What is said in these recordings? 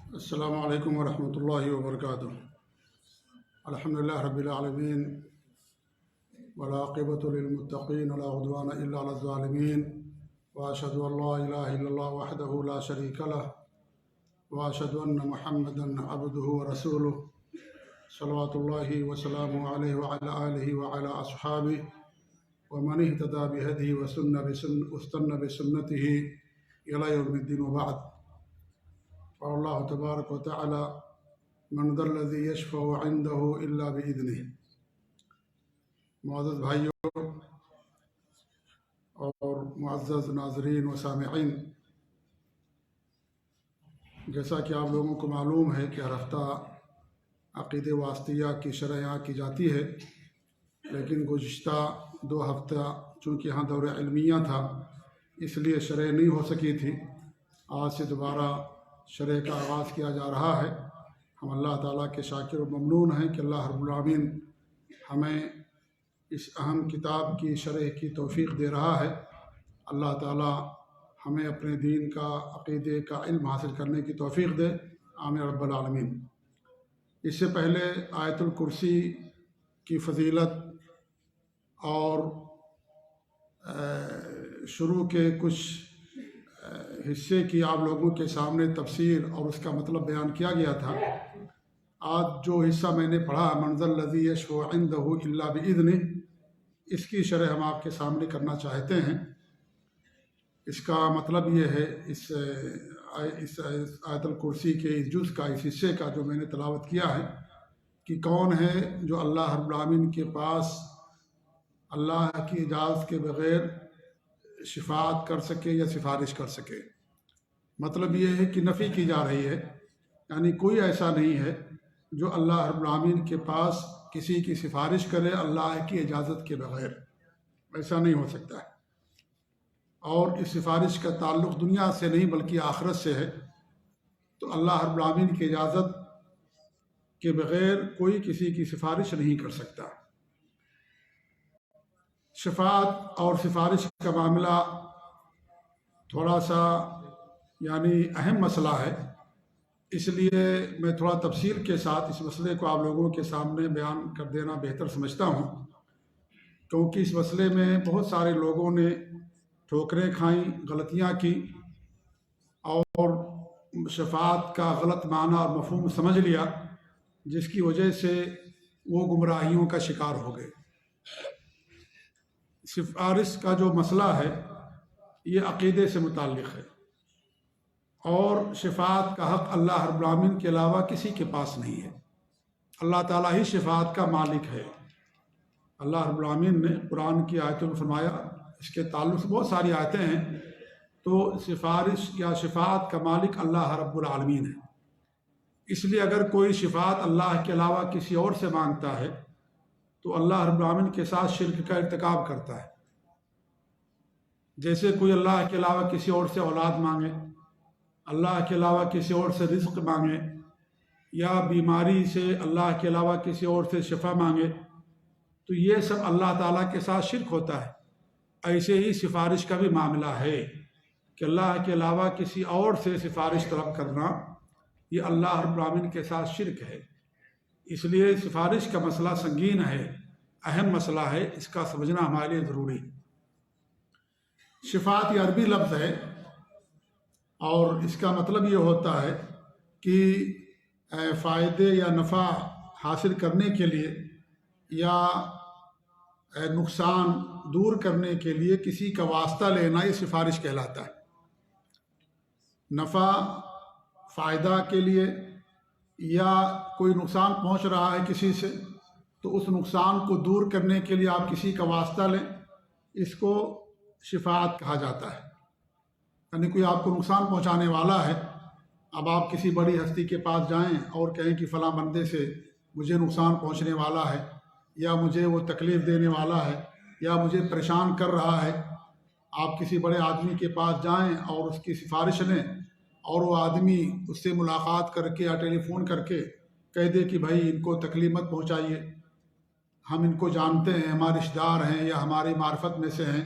السلام علیکم ورحمۃ اللہ وبرکاتہ۔ الحمدللہ رب العالمین والعاقبۃ للمتقین ولا عدوان الا علی الظالمین واشهد ان لا الہ الا اللہ وحدہ لا شریک لہ واشهد ان محمدا عبدہ ورسولہ صلوات اللہ وسلامہ علیہ وعلی آلہ وعلی اصحابہ ومن اہتدی بہدیہ واستنى بسنتہ الی یوم الدین وبعد۔ قال اللہ تبارک و تعالی من ذا الذی یشفع عنده الا باذنہ۔ معزز بھائیوں اور معزز ناظرین و سامعین، جیسا کہ آپ لوگوں کو معلوم ہے کہ ہر ہفتہ عقیدہ واسطیہ کی شرح یہاں کی جاتی ہے، لیکن گزشتہ 2 ہفتہ چونکہ یہاں دور علمیہ تھا اس لیے شرح نہیں ہو سکی تھی۔ آج سے دوبارہ شرح کا آغاز کیا جا رہا ہے۔ ہم اللہ تعالیٰ کے شاکر و ممنون ہیں کہ اللہ رب العالمین ہمیں اس اہم کتاب کی شرح کی توفیق دے رہا ہے۔ اللہ تعالیٰ ہمیں اپنے دین کا عقیدے کا علم حاصل کرنے کی توفیق دے، آمین رب العالمین۔ اس سے پہلے آیت الکرسی کی فضیلت اور شروع کے کچھ حصے کی آپ لوگوں کے سامنے تفسیر اور اس کا مطلب بیان کیا گیا تھا۔ آج جو حصہ میں نے پڑھا من ذا الذی یشفع عندہ الا باذنہ، اس کی شرح ہم آپ کے سامنے کرنا چاہتے ہیں۔ اس کا مطلب یہ ہے، اس آیت الکرسی کے اس جز کا، اس حصے کا جو میں نے تلاوت کیا ہے، کہ کون ہے جو اللہ رب العالمین کے پاس اللہ کی اجازت کے بغیر شفاعت کر سکے یا سفارش کر سکے۔ مطلب یہ ہے کہ نفی کی جا رہی ہے، یعنی کوئی ایسا نہیں ہے جو اللہ رب العالمین کے پاس کسی کی سفارش کرے اللہ کی اجازت کے بغیر، ایسا نہیں ہو سکتا ہے۔ اور اس سفارش کا تعلق دنیا سے نہیں بلکہ آخرت سے ہے، تو اللہ رب العالمین کی اجازت کے بغیر کوئی کسی کی سفارش نہیں کر سکتا۔ شفاعت اور سفارش کا معاملہ تھوڑا سا یعنی اہم مسئلہ ہے، اس لیے میں تھوڑا تفصیل کے ساتھ اس مسئلے کو آپ لوگوں کے سامنے بیان کر دینا بہتر سمجھتا ہوں، کیونکہ اس مسئلے میں بہت سارے لوگوں نے ٹھوکریں کھائیں، غلطیاں کی اور شفاعت کا غلط معنی اور مفہوم سمجھ لیا، جس کی وجہ سے وہ گمراہیوں کا شکار ہو گئے۔ سفارش کا جو مسئلہ ہے یہ عقیدے سے متعلق ہے، اور شفاعت کا حق اللہ رب العالمین کے علاوہ کسی کے پاس نہیں ہے۔ اللہ تعالیٰ ہی شفاعت کا مالک ہے۔ اللہ رب العالمین نے قرآن کی آیتوں میں فرمایا، اس کے تعلق سے بہت ساری آیتیں ہیں، تو سفارش یا شفاعت کا مالک اللہ رب العالمین ہے۔ اس لیے اگر کوئی شفاعت اللہ کے علاوہ کسی اور سے مانگتا ہے تو اللہ رب العالمین کے ساتھ شرک کا ارتکاب کرتا ہے۔ جیسے کوئی اللہ کے علاوہ کسی اور سے اولاد مانگے، اللہ کے علاوہ کسی اور سے رزق مانگے، یا بیماری سے اللہ کے علاوہ کسی اور سے شفا مانگے، تو یہ سب اللہ تعالیٰ کے ساتھ شرک ہوتا ہے۔ ایسے ہی سفارش کا بھی معاملہ ہے کہ اللہ کے علاوہ کسی اور سے سفارش طلب کرنا، یہ اللہ رب العالمین کے ساتھ شرک ہے۔ اس لیے سفارش کا مسئلہ سنگین ہے، اہم مسئلہ ہے، اس کا سمجھنا ہمارے لیے ضروری ہے۔ شفاعت یہ عربی لفظ ہے، اور اس کا مطلب یہ ہوتا ہے کہ فائدے یا نفع حاصل کرنے کے لیے یا نقصان دور کرنے کے لیے کسی کا واسطہ لینا، یہ سفارش کہلاتا ہے۔ نفع فائدہ کے لیے یا کوئی نقصان پہنچ رہا ہے کسی سے، تو اس نقصان کو دور کرنے کے لیے آپ کسی کا واسطہ لیں، اس کو شفاعت کہا جاتا ہے۔ یعنی کوئی آپ کو نقصان پہنچانے والا ہے، اب آپ کسی بڑی ہستی کے پاس جائیں اور کہیں کہ فلاں بندے سے مجھے نقصان پہنچنے والا ہے، یا مجھے وہ تکلیف دینے والا ہے، یا مجھے پریشان کر رہا ہے۔ آپ کسی بڑے آدمی کے پاس جائیں اور اس کی سفارش لیں، اور وہ آدمی اس سے ملاقات کر کے یا ٹیلی فون کر کے کہہ دے کہ بھائی ان کو تکلیف مت پہنچائیے، ہم ان کو جانتے ہیں، ہمارے رشتہ دار ہیں یا ہماری معرفت میں سے ہیں،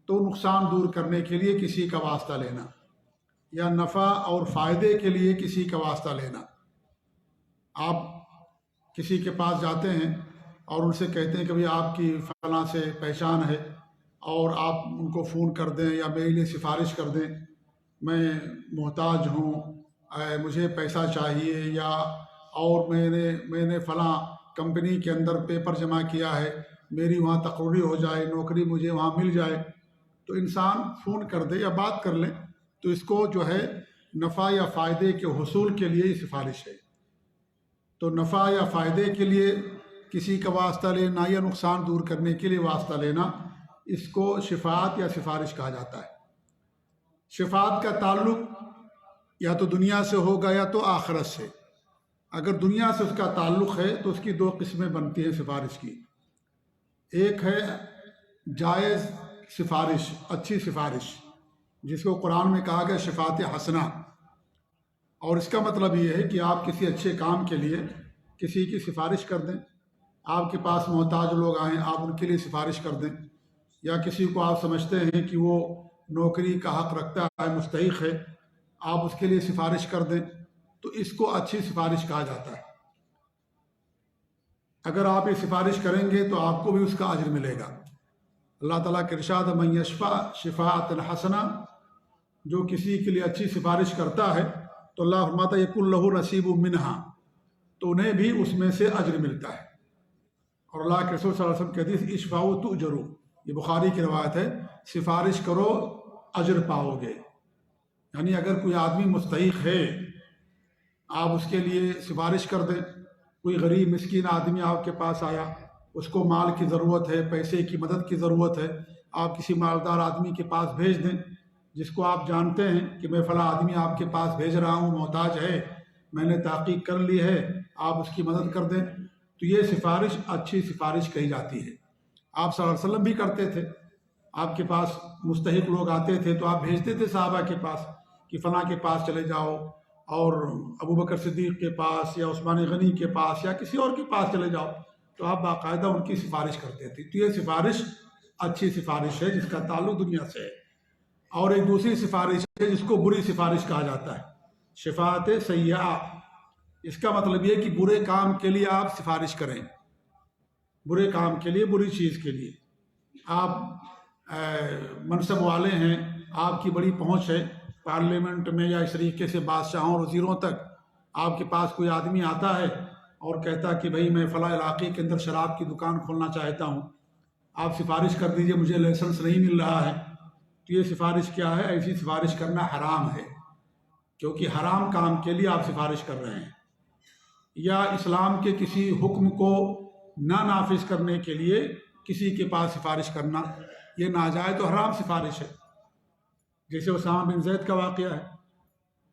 تو نقصان دور کرنے کے لیے کسی کا واسطہ لینا۔ یا نفع اور فائدے کے لیے کسی کا واسطہ لینا۔ آپ کسی کے پاس جاتے ہیں اور ان سے کہتے ہیں کہ بھئی آپ کی فلاں سے پہچان ہے اور آپ ان کو فون کر دیں یا میرے لیے سفارش کر دیں، میں محتاج ہوں، مجھے پیسہ چاہیے، یا اور میں نے فلاں کمپنی کے اندر پیپر جمع کیا ہے، میری وہاں تقرری ہو جائے، نوکری مجھے وہاں مل جائے۔ تو انسان فون کر دے یا بات کر لیں تو اس کو جو ہے نفع یا فائدے کے حصول کے لیے یہ سفارش ہے۔ تو نفع یا فائدے کے لیے کسی کا واسطہ لینا یا نقصان دور کرنے کے لیے واسطہ لینا، اس کو شفاعت یا سفارش کہا جاتا ہے۔ شفاعت کا تعلق یا تو دنیا سے ہوگا یا تو آخرت سے۔ اگر دنیا سے اس کا تعلق ہے تو اس کی دو قسمیں بنتی ہیں سفارش کی۔ ایک ہے جائز سفارش، اچھی سفارش، جس کو قرآن میں کہا گیا شفاعت حسنہ، اور اس کا مطلب یہ ہے کہ آپ کسی اچھے کام کے لیے کسی کی سفارش کر دیں۔ آپ کے پاس محتاج لوگ آئیں، آپ ان کے لیے سفارش کر دیں، یا کسی کو آپ سمجھتے ہیں کہ وہ نوکری کا حق رکھتا ہے، مستحق ہے، آپ اس کے لیے سفارش کر دیں، تو اس کو اچھی سفارش کہا جاتا ہے۔ اگر آپ یہ سفارش کریں گے تو آپ کو بھی اس کا اجر ملے گا۔ اللہ تعالیٰ کے ارشاد ہے من یشفع شفاعۃ حسنہ، جو کسی کے لیے اچھی سفارش کرتا ہے تو اللہ فرماتا ہے یکن لہ نصیب منہا، تو انہیں بھی اس میں سے اجر ملتا ہے۔ اور اللہ کے رسول صلی اللہ علیہ وسلم کہتے ہیں اشفعوا تؤجروا، یہ بخاری کی روایت ہے، سفارش کرو اجر پاؤ گے۔ یعنی اگر کوئی آدمی مستحق ہے، آپ اس کے لیے سفارش کر دیں۔ کوئی غریب مسکین آدمی آپ کے پاس آیا، اس کو مال کی ضرورت ہے، پیسے کی مدد کی ضرورت ہے، آپ کسی مالدار آدمی کے پاس بھیج دیں، جس کو آپ جانتے ہیں کہ میں فلاں آدمی آپ کے پاس بھیج رہا ہوں، محتاج ہے، میں نے تحقیق کر لی ہے، آپ اس کی مدد کر دیں، تو یہ سفارش اچھی سفارش کہی جاتی ہے۔ آپ صلی اللہ علیہ وسلم بھی کرتے تھے، آپ کے پاس مستحق لوگ آتے تھے تو آپ بھیجتے تھے صحابہ کے پاس کہ فلاں کے پاس چلے جاؤ، اور ابو بکر صدیق کے پاس یا عثمان غنی کے پاس یا کسی اور کے پاس چلے جاؤ، تو آپ باقاعدہ ان کی سفارش کرتے تھے۔ تو یہ سفارش اچھی سفارش ہے جس کا تعلق دنیا سے ہے۔ اور ایک دوسری سفارش ہے جس کو بری سفارش کہا جاتا ہے، شفاعت سیئہ۔ اس کا مطلب یہ کہ برے کام کے لیے آپ سفارش کریں، برے کام کے لیے، بری چیز کے لیے۔ آپ منصب والے ہیں، آپ کی بڑی پہنچ ہے پارلیمنٹ میں یا اس طریقے سے بادشاہوں اور وزیروں تک، آپ کے پاس کوئی آدمی آتا ہے اور کہتا کہ بھئی میں فلاں علاقے کے اندر شراب کی دکان کھولنا چاہتا ہوں، آپ سفارش کر دیجئے، مجھے لائسنس نہیں مل رہا ہے۔ تو یہ سفارش کیا ہے؟ ایسی سفارش کرنا حرام ہے، کیونکہ حرام کام کے لیے آپ سفارش کر رہے ہیں۔ یا اسلام کے کسی حکم کو نہ نافذ کرنے کے لیے کسی کے پاس سفارش کرنا، یہ ناجائز و حرام سفارش ہے۔ جیسے اسامہ بن زید کا واقعہ ہے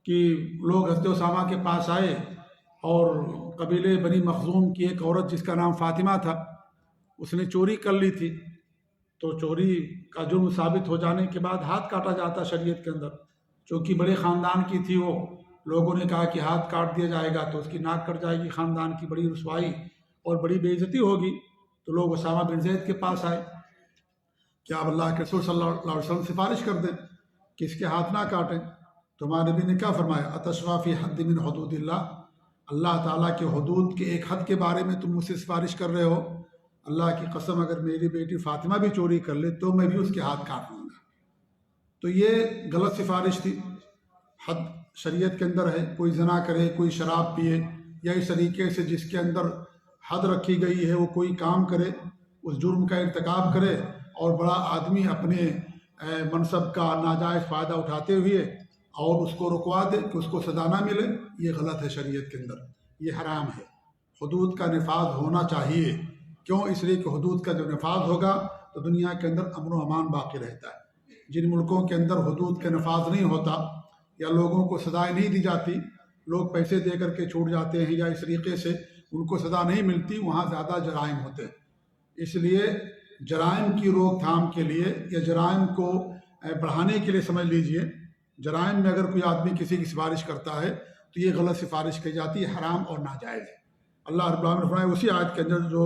کہ لوگ حضرت اسامہ کے پاس آئے اور قبیلے بنی مخزوم کی ایک عورت جس کا نام فاطمہ تھا، اس نے چوری کر لی تھی، تو چوری کا جرم ثابت ہو جانے کے بعد ہاتھ کاٹا جاتا شریعت کے اندر۔ چونکہ بڑے خاندان کی تھی وہ، لوگوں نے کہا کہ ہاتھ کاٹ دیا جائے گا تو اس کی ناک کٹ جائے گی، خاندان کی بڑی رسوائی اور بڑی بے عزتی ہوگی۔ تو لوگ اسامہ بن زید کے پاس آئے کہ آپ اللہ کے رسول صلی اللہ علیہ وسلم سفارش کر دیں کہ اس کے ہاتھ نہ کاٹیں۔ تو ہمارے نبی نے کیا فرمایا؟ اتشفع فی حد من حدود اللہ، اللہ تعالیٰ کے حدود کے ایک حد کے بارے میں تم مجھ سے سفارش کر رہے ہو؟ اللہ کی قسم اگر میری بیٹی فاطمہ بھی چوری کر لے تو میں بھی اس کے ہاتھ کاٹ لوں گا۔ تو یہ غلط سفارش تھی، حد شریعت کے اندر ہے۔ کوئی زنا کرے، کوئی شراب پیے، یا اس طریقے سے جس کے اندر حد رکھی گئی ہے وہ کوئی کام کرے، اس جرم کا ارتکاب کرے، اور بڑا آدمی اپنے منصب کا ناجائز فائدہ اٹھاتے ہوئے اور اس کو رکوا دے کہ اس کو سزا نہ ملے، یہ غلط ہے شریعت کے اندر، یہ حرام ہے۔ حدود کا نفاذ ہونا چاہیے، کیوں؟ اس لیے کہ حدود کا جب نفاذ ہوگا تو دنیا کے اندر امن و امان باقی رہتا ہے۔ جن ملکوں کے اندر حدود کا نفاذ نہیں ہوتا یا لوگوں کو سزائیں نہیں دی جاتی، لوگ پیسے دے کر کے چھوٹ جاتے ہیں یا اس طریقے سے ان کو سزا نہیں ملتی، وہاں زیادہ جرائم ہوتے ہیں۔ اس لیے جرائم کی روک تھام کے لیے یا جرائم کو بڑھانے کے لیے سمجھ لیجئے، جرائم میں اگر کوئی آدمی کسی کی سفارش کرتا ہے تو یہ غلط سفارش کہی جاتی ہے، حرام اور ناجائز ہے۔ اللہ رب العالمین نے فرمایا اسی آیت کے اندر جو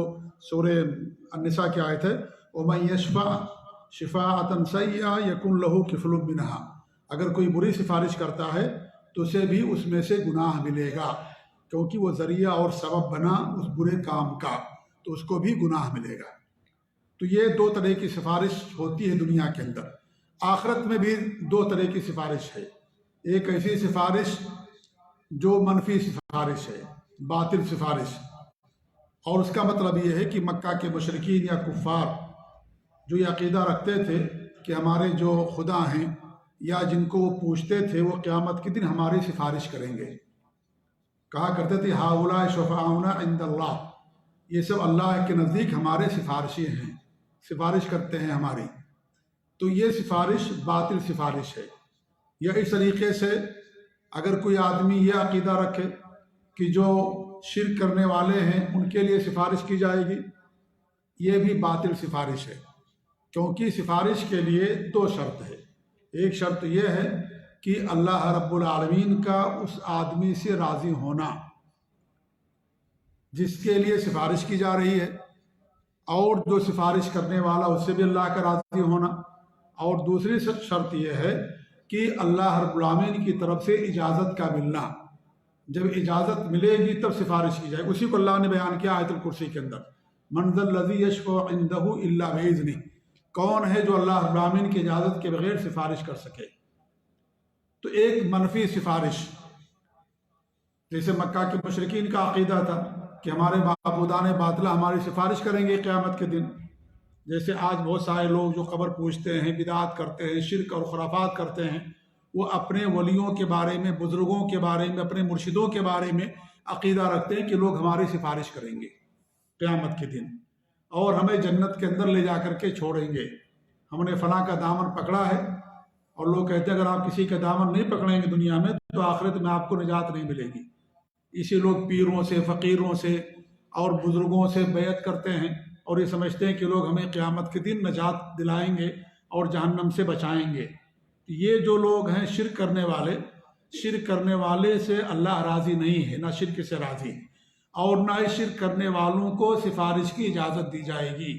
سورہ النساء کی آیت ہے، وَمَن يَشْفَعْ شِفَاعَةً سَيِّئَةً يَكُنْ لَهُ كِفْلٌ مِّنْهَا، اگر کوئی بری سفارش کرتا ہے تو اسے بھی اس میں سے گناہ ملے گا، کیونکہ وہ ذریعہ اور سبب بنا اس برے کام کا، تو اس کو بھی گناہ ملے گا۔ تو یہ دو طرح کی سفارش ہوتی ہے دنیا کے اندر۔ آخرت میں بھی دو طرح کی سفارش ہے۔ ایک ایسی سفارش جو منفی سفارش ہے، باطل سفارش، اور اس کا مطلب یہ ہے کہ مکہ کے مشرکین یا کفار جو یہ عقیدہ رکھتے تھے کہ ہمارے جو خدا ہیں یا جن کو وہ پوچھتے تھے وہ قیامت کے دن ہماری سفارش کریں گے، کہا کرتے تھے ہؤلاء شفعاؤنا عند اللہ، یہ سب اللہ کے نزدیک ہمارے سفارشی ہیں، سفارش کرتے ہیں ہماری۔ تو یہ سفارش باطل سفارش ہے۔ یا اس طریقے سے اگر کوئی آدمی یہ عقیدہ رکھے کہ جو شرک کرنے والے ہیں ان کے لیے سفارش کی جائے گی، یہ بھی باطل سفارش ہے، کیونکہ سفارش کے لیے دو شرط ہے۔ ایک شرط یہ ہے کہ اللہ رب العالمین کا اس آدمی سے راضی ہونا جس کے لیے سفارش کی جا رہی ہے، اور جو سفارش کرنے والا اس سے بھی اللہ کا راضی ہونا، اور دوسری شرط یہ ہے کہ اللہ رب العالمین کی طرف سے اجازت کا ملنا۔ جب اجازت ملے گی تب سفارش کی جائے۔ اسی کو اللہ نے بیان کیا آیت الکرسی کے اندر، من ذا الذی یشفع عندہ الا باذنہ، کون ہے جو اللہ رب العالمین کی اجازت کے بغیر سفارش کر سکے۔ تو ایک منفی سفارش، جیسے مکہ کے مشرکین کا عقیدہ تھا کہ ہمارے معبودان باطلہ ہماری سفارش کریں گے قیامت کے دن، جیسے آج بہت سارے لوگ جو قبر پوجتے ہیں، بدعات کرتے ہیں، شرک اور خرافات کرتے ہیں، وہ اپنے ولیوں کے بارے میں، بزرگوں کے بارے میں، اپنے مرشدوں کے بارے میں عقیدہ رکھتے ہیں کہ لوگ ہماری سفارش کریں گے قیامت کے دن اور ہمیں جنت کے اندر لے جا کر کے چھوڑیں گے۔ ہم نے فلاں کا دامن پکڑا ہے، اور لوگ کہتے ہیں اگر آپ کسی کا دامن نہیں پکڑیں گے دنیا میں تو آخرت میں آپ کو نجات نہیں ملے گی۔ اسی لوگ پیروں سے، فقیروں سے اور بزرگوں سے بیعت کرتے ہیں اور یہ سمجھتے ہیں کہ لوگ ہمیں قیامت کے دن نجات دلائیں گے اور جہنم سے بچائیں گے۔ یہ جو لوگ ہیں شرک کرنے والے سے اللہ راضی نہیں ہے، نہ شرک سے راضی ہے، اور نہ ہی شرک کرنے والوں کو سفارش کی اجازت دی جائے گی۔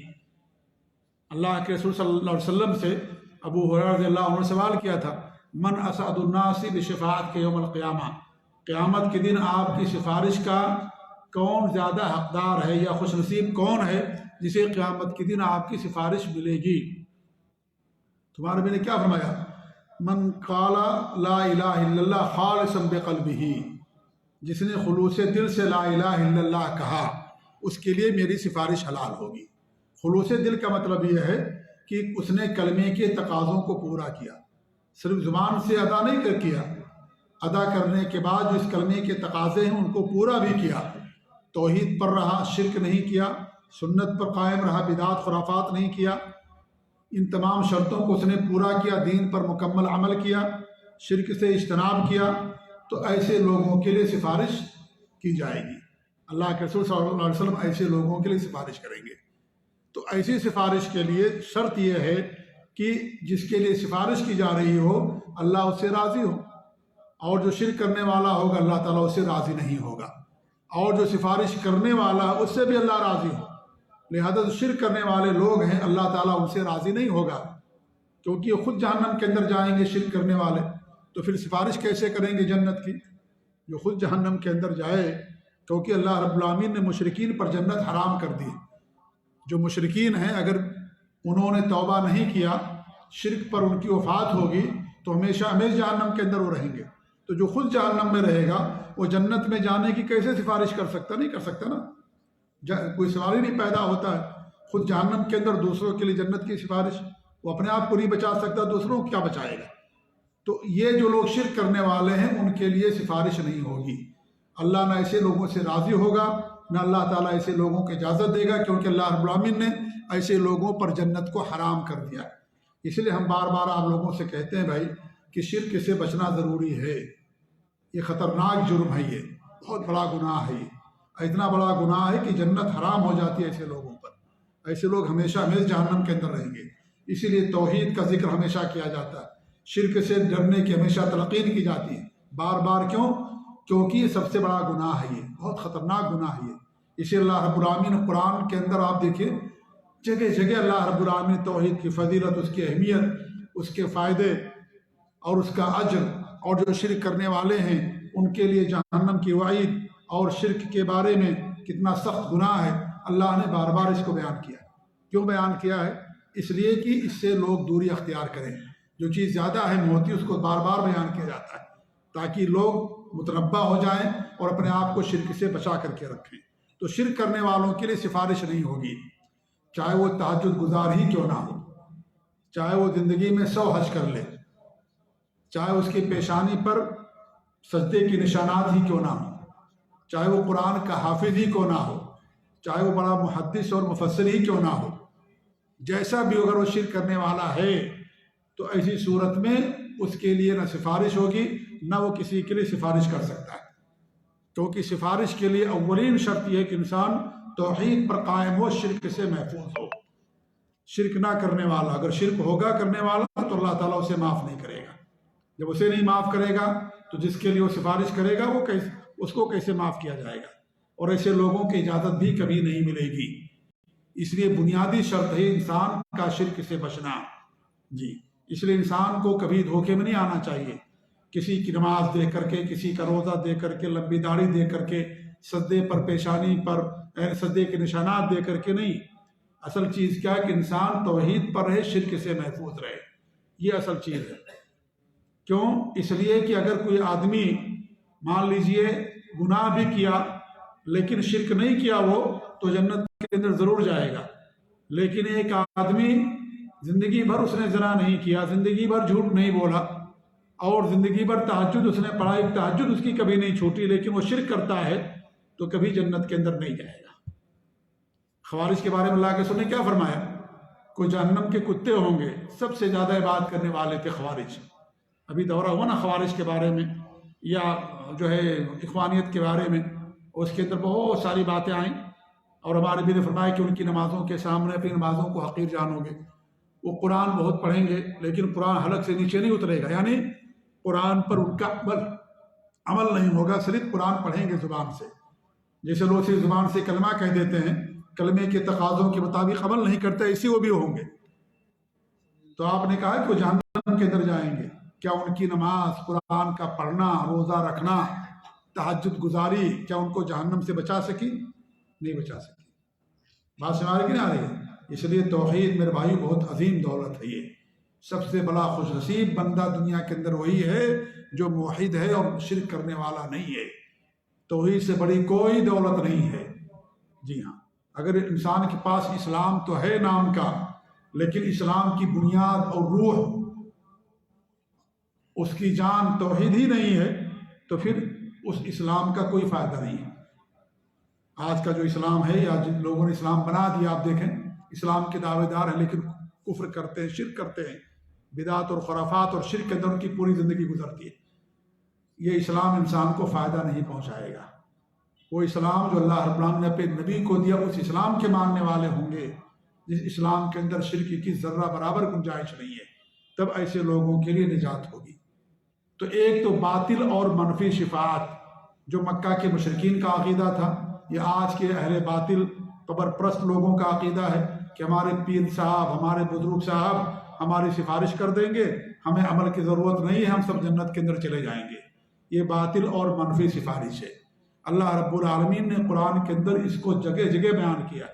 اللہ کے رسول صلی اللہ علیہ وسلم سے ابو ہریرہ رضی اللہ عنہ نے سوال کیا تھا، من اسعد الناس بشفاعت کے یوم القیامہ، قیامت کے دن آپ کی سفارش کا کون زیادہ حقدار ہے یا خوش نصیب کون ہے جسے قیامت کے دن آپ کی سفارش ملے گی؟ تمہارے میں نے کیا فرمایا؟ من قال لا الہ الا اللہ خالصا بقلبہ، جس نے خلوص دل سے لا الہ الا اللہ کہا اس کے لیے میری سفارش حلال ہوگی۔ خلوص دل کا مطلب یہ ہے کہ اس نے کلمے کے تقاضوں کو پورا کیا، صرف زبان سے ادا نہیں کیا، ادا کرنے کے بعد جو اس کلمے کے تقاضے ہیں ان کو پورا بھی کیا، توحید پر رہا، شرک نہیں کیا، سنت پر قائم رہا، بدعات خرافات نہیں کیا، ان تمام شرطوں کو اس نے پورا کیا، دین پر مکمل عمل کیا، شرک سے اجتناب کیا، تو ایسے لوگوں کے لیے سفارش کی جائے گی۔ اللہ کے رسول صلی اللہ علیہ وسلم ایسے لوگوں کے لیے سفارش کریں گے۔ تو ایسی سفارش کے لیے شرط یہ ہے کہ جس کے لیے سفارش کی جا رہی ہو اللہ اس سے راضی ہو، اور جو شرک کرنے والا ہوگا اللہ تعالیٰ اس سے راضی نہیں ہوگا، اور جو سفارش کرنے والا اس سے بھی اللہ راضی ہو۔ لہذا جو شرک کرنے والے لوگ ہیں اللہ تعالیٰ ان سے راضی نہیں ہوگا، کیونکہ وہ خود جہنم کے اندر جائیں گے شرک کرنے والے، تو پھر سفارش کیسے کریں گے جنت کی؟ جو خود جہنم کے اندر جائے، کیونکہ اللہ رب العالمین نے مشرکین پر جنت حرام کر دی۔ جو مشرکین ہیں اگر انہوں نے توبہ نہیں کیا، شرک پر ان کی وفات ہوگی تو ہمیشہ ہمیشہ جہنم کے اندر وہ رہیں گے۔ تو جو خود جہنم میں رہے گا وہ جنت میں جانے کی کیسے سفارش کر سکتا؟ نہیں کر سکتا نا، کوئی سوال ہی نہیں پیدا ہوتا ہے۔ خود جہنم کے اندر دوسروں کے لیے جنت کی سفارش، وہ اپنے آپ کو نہیں بچا سکتا، دوسروں کو کیا بچائے گا؟ تو یہ جو لوگ شرک کرنے والے ہیں ان کے لیے سفارش نہیں ہوگی۔ اللہ نہ ایسے لوگوں سے راضی ہوگا، نہ اللہ تعالیٰ ایسے لوگوں کو اجازت دے گا، کیونکہ اللہ رب العالمین نے ایسے لوگوں پر جنت کو حرام کر دیا۔ اس لیے ہم بار بار آپ لوگوں سے کہتے ہیں بھائی کہ شرک سے بچنا ضروری ہے۔ یہ خطرناک جرم ہے، یہ بہت بڑا گناہ ہے، یہ اتنا بڑا گناہ ہے کہ جنت حرام ہو جاتی ہے ایسے لوگوں پر۔ ایسے لوگ ہمیشہ ہمیشہ جہنم کے اندر رہیں گے۔ اسی لیے توحید کا ذکر ہمیشہ کیا جاتا ہے، شرک سے ڈرنے کی ہمیشہ تلقین کی جاتی ہے بار بار۔ کیوں؟ کیونکہ یہ سب سے بڑا گناہ ہے، یہ بہت خطرناک گناہ ہے یہ۔ اسی اللہ رب العالمین قرآن کے اندر آپ دیکھیں جگہ جگہ اللہ رب العالمین توحید کی فضیلت، اس کی اہمیت، اس کے فائدے اور اس کا اجر، اور جو شرک کرنے والے ہیں ان کے لیے جہنم کی وعید اور شرک کے بارے میں کتنا سخت گناہ ہے، اللہ نے بار بار اس کو بیان کیا ہے۔ کیوں بیان کیا ہے؟ اس لیے کہ اس سے لوگ دوری اختیار کریں۔ جو چیز زیادہ اہم ہوتی ہے اس کو بار بار بیان کیا جاتا ہے تاکہ لوگ متنبہ ہو جائیں اور اپنے آپ کو شرک سے بچا کر کے رکھیں۔ تو شرک کرنے والوں کے لیے سفارش نہیں ہوگی، چاہے وہ تہجد گزار ہی کیوں نہ ہو، چاہے وہ زندگی میں 100 حج کر لے، چاہے اس کی پیشانی پر سجدے کے نشانات ہی کیوں نہ ہو، چاہے وہ قرآن کا حافظ ہی کیوں نہ ہو، چاہے وہ بڑا محدث اور مفسر ہی کیوں نہ ہو، جیسا بھی اگر وہ شرک کرنے والا ہے تو ایسی صورت میں اس کے لیے نہ سفارش ہوگی نہ وہ کسی کے لیے سفارش کر سکتا ہے، کیونکہ سفارش کے لیے اولین شرط یہ ہے کہ انسان توحید پر قائم ہو، شرک سے محفوظ ہو۔ شرک نہ کرنے والا، اگر شرک ہوگا کرنے والا تو اللہ تعالیٰ اسے معاف نہیں کرے گا۔ جب اسے نہیں معاف کرے گا تو جس کے لیے وہ سفارش کرے گا اس کو کیسے معاف کیا جائے گا؟ اور ایسے لوگوں کی اجازت بھی کبھی نہیں ملے گی۔ اس لیے بنیادی شرط ہے انسان کا شرک سے بچنا۔ جی، اس لیے انسان کو کبھی دھوکے میں نہیں آنا چاہیے، کسی کی نماز دیکھ کر کے، کسی کا روزہ دیکھ کر کے، لمبی داڑھی دیکھ کر کے، سجدے پر پیشانی پر سجدے کے نشانات دیکھ کر کے نہیں۔ اصل چیز کیا ہے کہ انسان توحید پر رہے، شرک سے محفوظ رہے، یہ اصل چیز ہے۔ کیوں؟ اس لیے کہ اگر کوئی آدمی مان لیجئے گناہ بھی کیا لیکن شرک نہیں کیا وہ تو جنت کے اندر ضرور جائے گا، لیکن ایک آدمی زندگی بھر اس نے زنا نہیں کیا، زندگی بھر جھوٹ نہیں بولا، اور زندگی بھر تہجد اس نے پڑھا، ایک تہجد اس کی کبھی نہیں چھوٹی، لیکن وہ شرک کرتا ہے تو کبھی جنت کے اندر نہیں جائے گا۔ خوارج کے بارے میں اللہ کے رسول نے کیا فرمایا؟ کوئی جہنم کے کتے ہوں گے، سب سے زیادہ عبادت کرنے والے تھے خوارج۔ ابھی دورہ ہوا نا خوارج کے بارے میں یا جو ہے اخوانیت کے بارے میں، اس کے اندر بہت ساری باتیں آئیں، اور ہمارے بھی نے فرمایا کہ ان کی نمازوں کے سامنے اپنی نمازوں کو حقیر جانو گے۔ وہ قرآن بہت پڑھیں گے لیکن قرآن حلق سے نیچے نہیں اترے گا، یعنی قرآن پر ان کا عمل نہیں ہوگا، صرف قرآن پڑھیں گے زبان سے۔ جیسے لوگ صرف زبان سے کلمہ کہہ دیتے ہیں، کلمے کے تقاضوں کے مطابق عمل نہیں کرتے، اسی وہ بھی ہوں گے۔ تو آپ نے کہا کہ وہ جہنم کے اندر جائیں گے، کیا ان کی نماز، قرآن کا پڑھنا، روزہ رکھنا، تہجد گزاری کیا ان کو جہنم سے بچا سکی؟ نہیں بچا سکی۔ بات سمجھ آ رہی آ رہی ہے؟ اس لیے توحید میرے بھائی بہت عظیم دولت ہے۔ یہ سب سے بڑا خوش نصیب بندہ دنیا کے اندر وہی ہے جو موحد ہے اور شرک کرنے والا نہیں ہے۔ توحید سے بڑی کوئی دولت نہیں ہے۔ جی ہاں، اگر انسان کے پاس اسلام تو ہے نام کا، لیکن اسلام کی بنیاد اور روح، اس کی جان توحید ہی نہیں ہے تو پھر اس اسلام کا کوئی فائدہ نہیں ہے۔ آج کا جو اسلام ہے یا جن لوگوں نے اسلام بنا دیا، آپ دیکھیں اسلام کے دعوے دار ہیں لیکن کفر کرتے ہیں، شرک کرتے ہیں، بدعت اور خرافات اور شرک کے اندر ان کی پوری زندگی گزرتی ہے۔ یہ اسلام انسان کو فائدہ نہیں پہنچائے گا۔ وہ اسلام جو اللہ رب العالمین نے اپنے نبی کو دیا، اس اسلام کے ماننے والے ہوں گے جس اسلام کے اندر شرک کی ذرہ برابر گنجائش نہیں ہے، تب ایسے لوگوں کے لیے نجات ہوگی۔ تو ایک تو باطل اور منفی شفاعت جو مکہ کے مشرکین کا عقیدہ تھا، یہ آج کے اہل باطل قبر پرست لوگوں کا عقیدہ ہے کہ ہمارے پیر صاحب، ہمارے بزرگ صاحب ہماری سفارش کر دیں گے، ہمیں عمل کی ضرورت نہیں ہے، ہم سب جنت کے اندر چلے جائیں گے۔ یہ باطل اور منفی سفارش ہے۔ اللہ رب العالمین نے قرآن کے اندر اس کو جگہ جگہ بیان کیا ہے،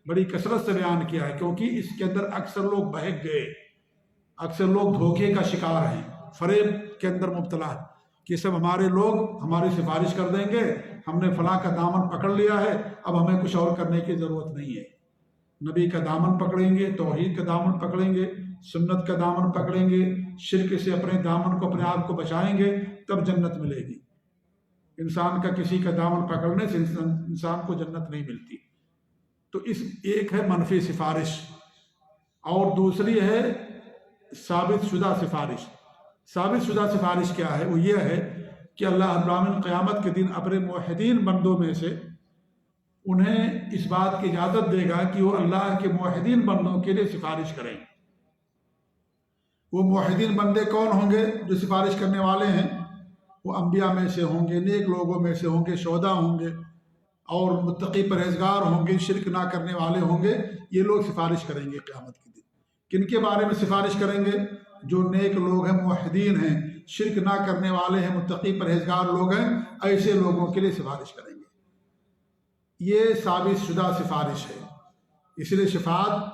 بڑی کثرت سے بیان کیا ہے، کیونکہ اس کے اندر اکثر لوگ بہک گئے، اکثر لوگ دھوکے کا شکار ہیں، فریب کے اندر مبتلا ہے کہ سب ہمارے لوگ ہماری سفارش کر دیں گے، ہم نے فلاں کا دامن پکڑ لیا ہے، اب ہمیں کچھ اور کرنے کی ضرورت نہیں ہے۔ نبی کا دامن پکڑیں گے، توحید کا دامن پکڑیں گے، سنت کا دامن پکڑیں گے، شرک سے اپنے دامن کو، اپنے آپ کو بچائیں گے، تب جنت ملے گی۔ انسان کا کسی کا دامن پکڑنے سے انسان کو جنت نہیں ملتی۔ تو اس ایک ہے منفی سفارش، اور دوسری ہے ثابت شدہ سفارش۔ ثابت شدہ سفارش کیا ہے؟ وہ یہ ہے کہ اللہ رب العالمین قیامت کے دن اپنے موحدین بندوں میں سے انہیں اس بات کی اجازت دے گا کہ وہ اللہ کے موحدین بندوں کے لیے سفارش کریں۔ وہ موحدین بندے کون ہوں گے جو سفارش کرنے والے ہیں؟ وہ انبیاء میں سے ہوں گے، نیک لوگوں میں سے ہوں گے، شہداء ہوں گے، اور متقی پرہیزگار ہوں گے، شرک نہ کرنے والے ہوں گے۔ یہ لوگ سفارش کریں گے قیامت کے دن۔ کن کے بارے میں سفارش کریں گے؟ جو نیک لوگ ہیں، موحدین ہیں، شرک نہ کرنے والے ہیں، متقی پرہیزگار لوگ ہیں، ایسے لوگوں کے لیے سفارش کریں گے۔ یہ ثابت شدہ سفارش ہے، اس لیے شفاعت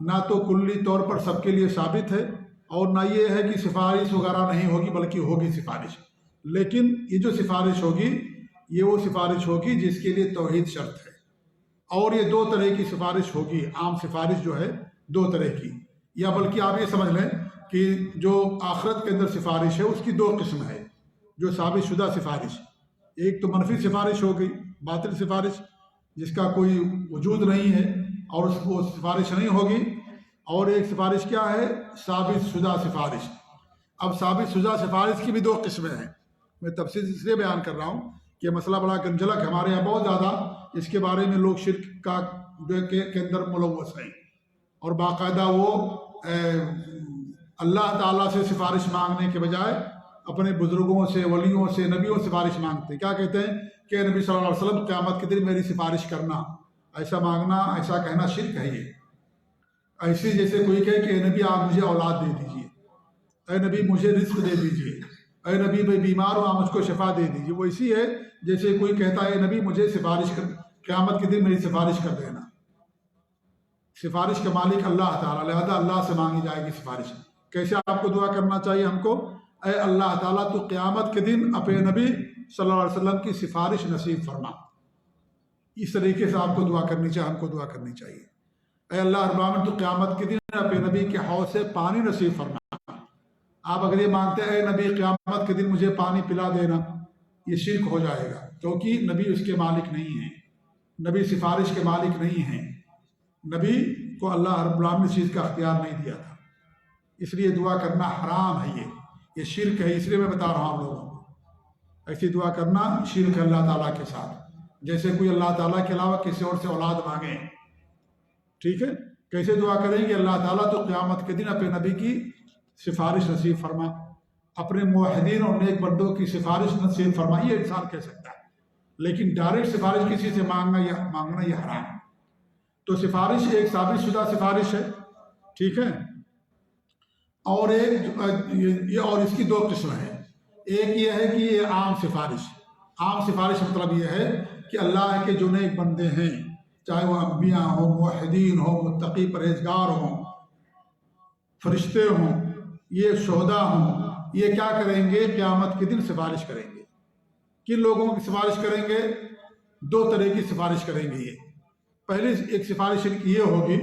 نہ تو کلی طور پر سب کے لیے ثابت ہے، اور نہ یہ ہے کہ سفارش وغیرہ نہیں ہوگی بلکہ ہوگی سفارش۔ لیکن یہ جو سفارش ہوگی یہ وہ سفارش ہوگی جس کے لیے توحید شرط ہے، اور یہ دو طرح کی سفارش ہوگی۔ عام سفارش جو ہے دو طرح کی، یا بلکہ آپ یہ سمجھ لیں کہ جو آخرت کے اندر سفارش ہے اس کی دو قسم ہے۔ جو ثابت شدہ سفارش، ایک تو منفی سفارش ہو گئی، باطل سفارش جس کا کوئی وجود نہیں ہے اور اس کو سفارش نہیں ہوگی، اور ایک سفارش کیا ہے؟ ثابت شدہ سفارش۔ اب ثابت شدہ سفارش کی بھی دو قسمیں ہیں، میں تفصیل اس لیے بیان کر رہا ہوں کہ مسئلہ بڑا گنجلک ہے، ہمارے یہاں بہت زیادہ اس کے بارے میں لوگ شرک کے اندر ملوث ہیں، اور باقاعدہ وہ اللہ تعالیٰ سے سفارش مانگنے کے بجائے اپنے بزرگوں سے، ولیوں سے، نبیوں سے سفارش مانگتے ہیں۔ کیا کہتے ہیں کہ نبی صلی اللہ علیہ وسلم قیامت کے دن میری سفارش کرنا، ایسا مانگنا، ایسا کہنا شرک ہے۔ یہ ایسے جیسے کوئی کہے کہ اے نبی آپ مجھے اولاد دے دیجیے، اے نبی مجھے رزق دے دیجیے، اے نبی میں بیمار ہوں آپ مجھ کو شفا دے دیجیے۔ وہ اسی ہے جیسے کوئی کہتا ہے اے نبی مجھے سفارش کر، قیامت کے دن میری سفارش کر دینا۔ سفارش کا مالک اللہ تعالیٰ، لہذا اللہ سے مانگی جائے گی سفارش۔ کیسے آپ کو دعا کرنا چاہیے ہم کو؟ اے اللہ تعالیٰ تو قیامت کے دن اپنے نبی صلی اللہ علیہ وسلم کی سفارش نصیب فرما۔ اس طریقے سے آپ کو دعا کرنی چاہیے، ہم کو دعا کرنی چاہیے۔ اے اللہ رب العالمین تو قیامت کے دن اپنے نبی کے حوض سے پانی نصیب فرما۔ آپ اگر یہ مانگتے ہیں اے نبی قیامت کے دن مجھے پانی پلا دینا، یہ شرک ہو جائے گا، کیونکہ نبی اس کے مالک نہیں ہیں، نبی سفارش کے مالک نہیں ہیں، نبی کو اللہ رب العالمین نے چیز کا اختیار نہیں دیا تھا، اس لیے دعا کرنا حرام ہے، یہ شرک ہے۔ اس لیے میں بتا رہا ہوں آپ لوگوں کو، ایسی دعا کرنا شرک ہے اللہ تعالیٰ کے ساتھ، جیسے کوئی اللہ تعالیٰ کے علاوہ کسی اور سے اولاد مانگے، ٹھیک ہے؟ کیسے دعا کریں گے؟ اللہ تعالیٰ تو قیامت کے دن اپنے نبی کی سفارش نصیب فرما، اپنے موحدین اور نیک بندوں کی سفارش نصیب فرما، یہ انسان کہہ سکتا ہے، لیکن ڈائریکٹ سفارش کسی سے مانگنا یہ حرام ہے۔ تو سفارش ایک ثابت شدہ سفارش ہے، ٹھیک ہے، اور اور اس کی دو قسم ہے۔ ایک یہ ہے کہ یہ عام سفارش، عام سفارش مطلب یہ ہے کہ اللہ کے جو نیک بندے ہیں، چاہے وہ انبیاء ہوں، موحدین ہوں، متقی پرہیزگار ہوں، فرشتے ہوں، یہ شہداء ہوں، یہ کیا کریں گے؟ قیامت کے دن سفارش کریں گے۔ کن لوگوں کی سفارش کریں گے؟ دو طرح کی سفارش کریں گے۔ یہ پہلی ایک سفارش یہ ہوگی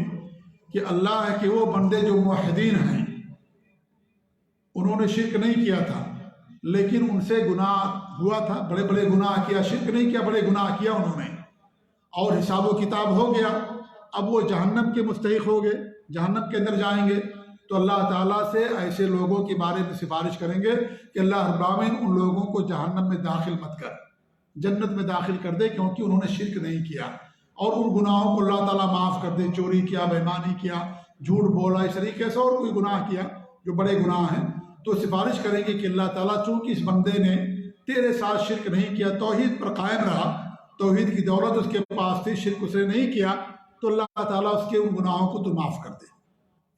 کہ اللہ کے وہ بندے جو موحدین ہیں، انہوں نے شرک نہیں کیا تھا لیکن ان سے گناہ ہوا تھا، بڑے بڑے گناہ کیا، شرک نہیں کیا، بڑے گناہ کیا انہوں نے، اور حساب و کتاب ہو گیا، اب وہ جہنم کے مستحق ہو گئے، جہنم کے اندر جائیں گے۔ تو اللہ تعالیٰ سے ایسے لوگوں کے بارے میں سفارش کریں گے کہ اللہ رب العالمین ان لوگوں کو جہنم میں داخل مت کر، جنت میں داخل کر دے، کیونکہ انہوں نے شرک نہیں کیا، اور ان گناہوں کو اللہ تعالیٰ معاف کر دے، چوری کیا، بےایمانی کیا، جھوٹ بولا، اس طریقے سے اور کوئی گناہ کیا جو بڑے گناہ ہیں، تو سفارش کریں گے کہ اللہ تعالیٰ چونکہ اس بندے نے تیرے ساتھ شرک نہیں کیا، توحید پر قائم رہا، توحید کی دولت اس کے پاس تھی، شرک اس نے نہیں کیا، تو اللہ تعالیٰ اس کے ان گناہوں کو تو معاف کر دے۔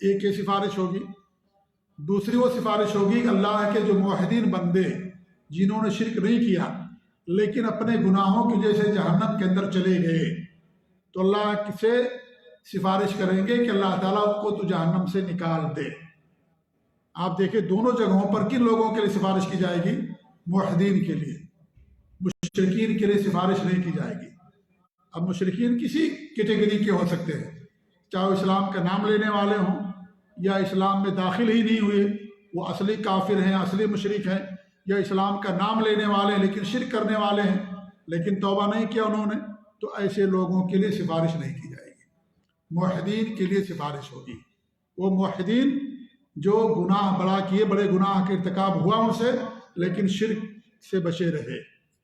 ایک یہ سفارش ہوگی۔ دوسری وہ سفارش ہوگی کہ اللہ کے جو موحدین بندے جنہوں نے شرک نہیں کیا لیکن اپنے گناہوں کی وجہ سے جہنم کے اندر چلے گئے، تو اللہ سے سفارش کریں گے کہ اللہ تعالیٰ کو تو جہنم سے نکال دے۔ آپ دیکھیں دونوں جگہوں پر کن لوگوں کے لیے سفارش کی جائے گی؟ موحدین کے لیے، مشرکین کے لیے سفارش نہیں کی جائے گی۔ اب مشرکین کسی کیٹیگری کے ہو سکتے ہیں، چاہے وہ اسلام کا نام لینے والے ہوں یا اسلام میں داخل ہی نہیں ہوئے، وہ اصلی کافر ہیں، اصلی مشرک ہیں، یا اسلام کا نام لینے والے ہیں لیکن شرک کرنے والے ہیں، لیکن توبہ نہیں کیا انہوں نے، تو ایسے لوگوں کے لیے سفارش نہیں کی جائے گی۔ موحدین کے لیے سفارش ہوگی، وہ موحدین جو گناہ بڑا کیے، بڑے گناہ کا ارتکاب ہوا ان سے لیکن شرک سے بچے رہے،